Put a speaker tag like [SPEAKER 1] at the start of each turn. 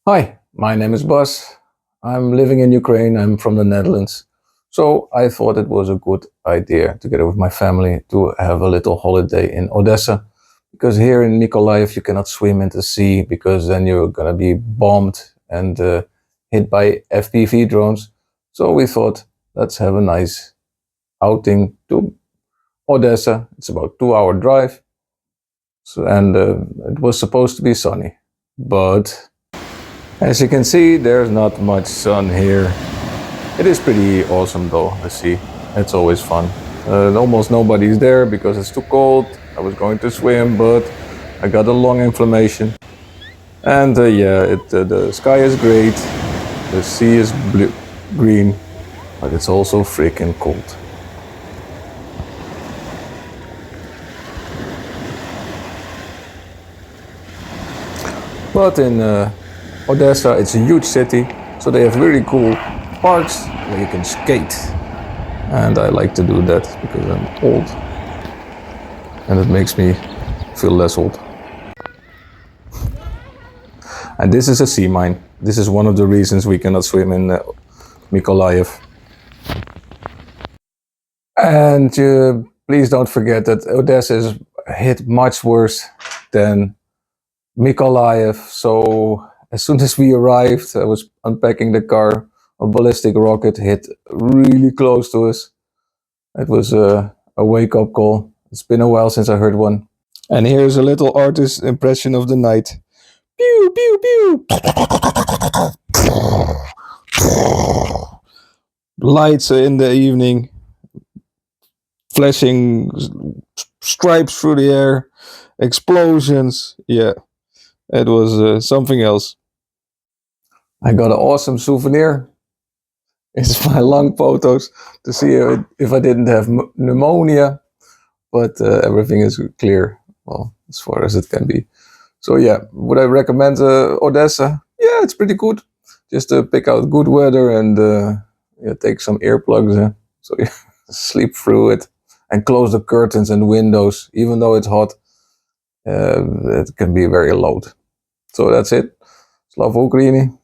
[SPEAKER 1] Hi, my name is Bas. I'm living in Ukraine. I'm from the Netherlands. So I thought it was a good idea, together with my family, to have a little holiday in Odessa. Because here in Mykolaiv, you cannot swim in the sea because then you're going to be bombed and hit by FPV drones. So we thought, let's have a nice outing to Odessa. It's about 2 hour drive. And it was supposed to be sunny. But as you can see, there's not much sun here. It is pretty awesome though, the sea. It's always fun. Almost nobody's there because it's too cold. I was going to swim, but I got a lung inflammation. And the sky is great. The sea is blue, green, but it's also freaking cold. But in Odessa, it's a huge city, so they have really cool parks where you can skate. And I like to do that because I'm old. And it makes me feel less old. And this is a sea mine. This is one of the reasons we cannot swim in Mykolaiv. And please don't forget that Odessa is hit much worse than Mykolaiv. So as soon as we arrived, I was unpacking the car. A ballistic rocket hit really close to us. It was a wake-up call. It's been a while since I heard one. And here's a little artist's impression of the night. Pew, pew, pew. Lights in the evening, flashing stripes through the air, explosions. Yeah, it was something else. I got an awesome souvenir. It's my lung photos to see if I didn't have pneumonia, but everything is clear, well, as far as it can be. So yeah, would I recommend Odessa? Yeah, it's pretty good. Just pick out good weather and take some earplugs in, so you sleep through it, and close the curtains and windows. Even though it's hot, it can be very loud. So that's it. Slava Ukraini.